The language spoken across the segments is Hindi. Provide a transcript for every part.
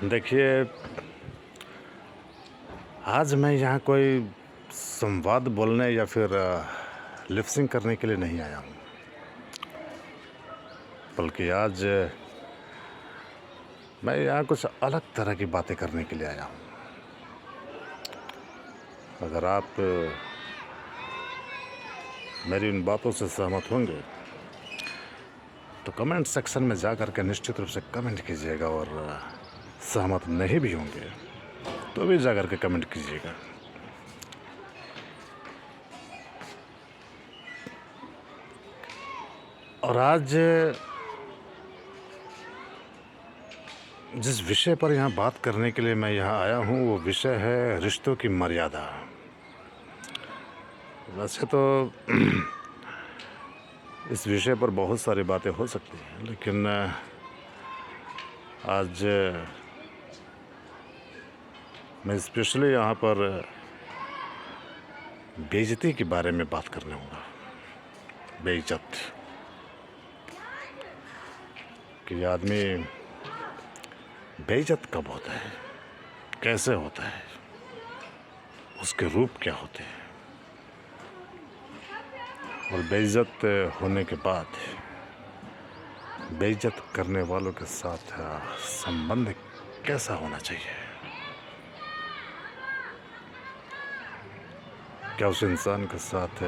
देखिए, आज मैं यहाँ कोई संवाद बोलने या फिर लिप सिंक करने के लिए नहीं आया हूँ, बल्कि आज मैं यहाँ कुछ अलग तरह की बातें करने के लिए आया हूँ। अगर आप मेरी इन बातों से सहमत होंगे, तो कमेंट सेक्शन में जा कर के निश्चित रूप से कमेंट कीजिएगा और सहमत नहीं भी होंगे, तो भी जा कर के कमेंट कीजिएगा। और आज जिस विषय पर यहाँ बात करने के लिए मैं यहाँ आया हूँ, वो विषय है रिश्तों की मर्यादा। वैसे तो इस विषय पर बहुत सारी बातें हो सकती हैं, लेकिन आज मैं स्पेशली यहाँ पर बेइज्जती के बारे में बात करने वाला। बेइज्जत कि आदमी बेइज्जत कब होता है, कैसे होता है, उसके रूप क्या होते हैं, और बेइज्जत होने के बाद बेइज्जत करने वालों के साथ संबंध कैसा होना चाहिए। क्या उस इंसान के साथ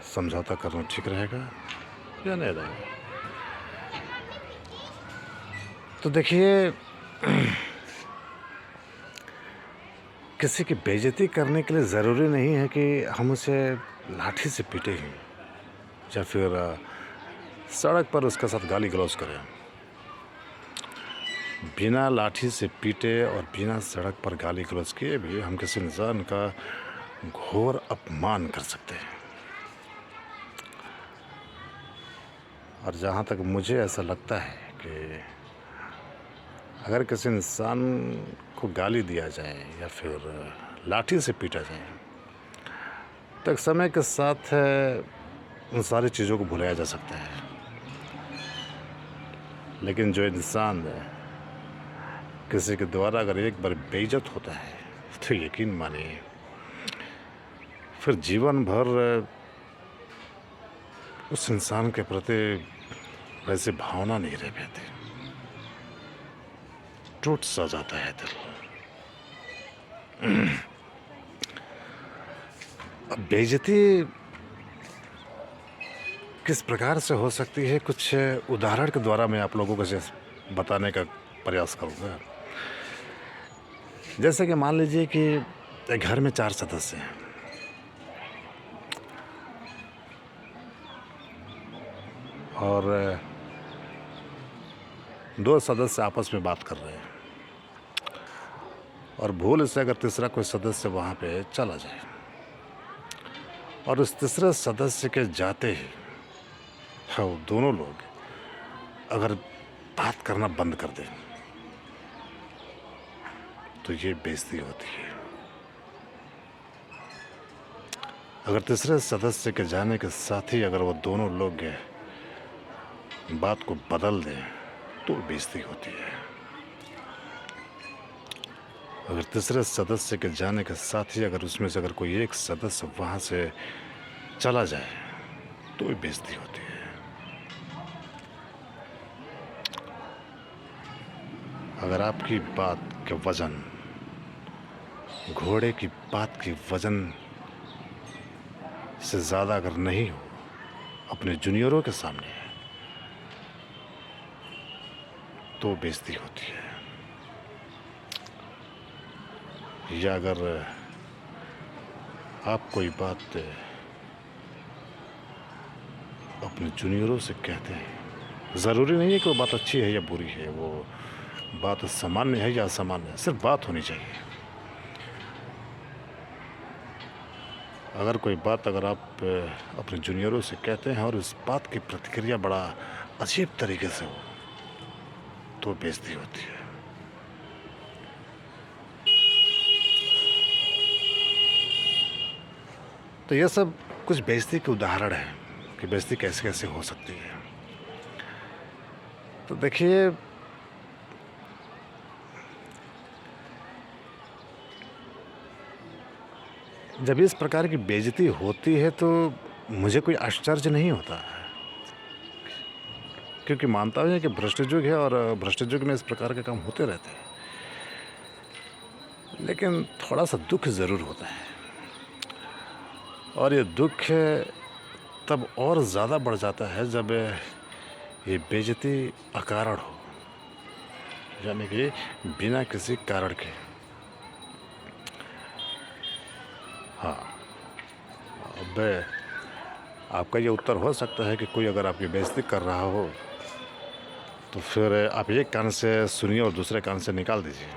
समझौता करना ठीक रहेगा या नहीं रहेगा। तो देखिए, किसी की बेइज्जती करने के लिए ज़रूरी नहीं है कि हम उसे लाठी से पीटे ही या फिर सड़क पर उसके साथ गाली गलौज करें। बिना लाठी से पीटे और बिना सड़क पर गाली गलौज किए भी हम किसी इंसान का घोर अपमान कर सकते हैं। और जहाँ तक मुझे ऐसा लगता है कि अगर किसी इंसान को गाली दिया जाए या फिर लाठी से पीटा जाए, तो एक समय के साथ उन सारी चीज़ों को भुलाया जा सकता है। लेकिन जो इंसान किसी के द्वारा अगर एक बार बेइज्जत होता है, तो यकीन मानिए फिर जीवन भर उस इंसान के प्रति वैसे भावना नहीं रह पाती, टूट सा जाता है दिल। अब बेइज्जती किस प्रकार से हो सकती है, कुछ उदाहरण के द्वारा मैं आप लोगों को बताने का प्रयास करूँगा। जैसे कि मान लीजिए कि एक घर में 4 सदस्य हैं और 2 सदस्य आपस में बात कर रहे हैं, और भूल से अगर तीसरा कोई सदस्य वहाँ पे चला जाए और उस तीसरे सदस्य के जाते ही वो दोनों लोग अगर बात करना बंद कर दें, तो ये बेइज्जती होती है। अगर तीसरे सदस्य के जाने के साथ ही अगर वो दोनों लोग बात को बदल दें, तो बेइज्जती होती है। अगर तीसरे सदस्य के जाने के साथ ही अगर उसमें से अगर कोई एक सदस्य वहाँ से चला जाए, तो बेइज्जती होती है। अगर आपकी बात के वजन घोड़े की बात की वजन से ज़्यादा अगर नहीं हो अपने जूनियरों के सामने, तो बेइज्जती होती है। या अगर आप कोई बात अपने जूनियरों से कहते हैं, ज़रूरी नहीं है कि वो बात अच्छी है या बुरी है, वो बात सामान्य है या असामान्य है, सिर्फ बात होनी चाहिए। अगर कोई बात अगर आप अपने जूनियरों से कहते हैं और उस बात की प्रतिक्रिया बड़ा अजीब तरीके से हो, तो बेइज्जती होती है। तो ये सब कुछ बेइज्जती के उदाहरण हैं कि बेइज्जती कैसे कैसे हो सकती है। तो देखिए, जब इस प्रकार की बेइज़्ज़ती होती है तो मुझे कोई आश्चर्य नहीं होता है, क्योंकि मानता हूँ कि भ्रष्ट युग है और भ्रष्ट युग में इस प्रकार के काम होते रहते हैं। लेकिन थोड़ा-सा दुःख ज़रूर होता है और ये दुःख तब और ज़्यादा बढ़ जाता है जब ये बेइज़्ज़ती अकारण हो, यानी कि बिना किसी कारण के। हाँ, अब आपका ये उत्तर हो सकता है कि कोई अगर आपकी बेइज़्ज़ती कर रहा हो, तो फिर आप एक कान से सुनिए और दूसरे कान से निकाल दीजिए।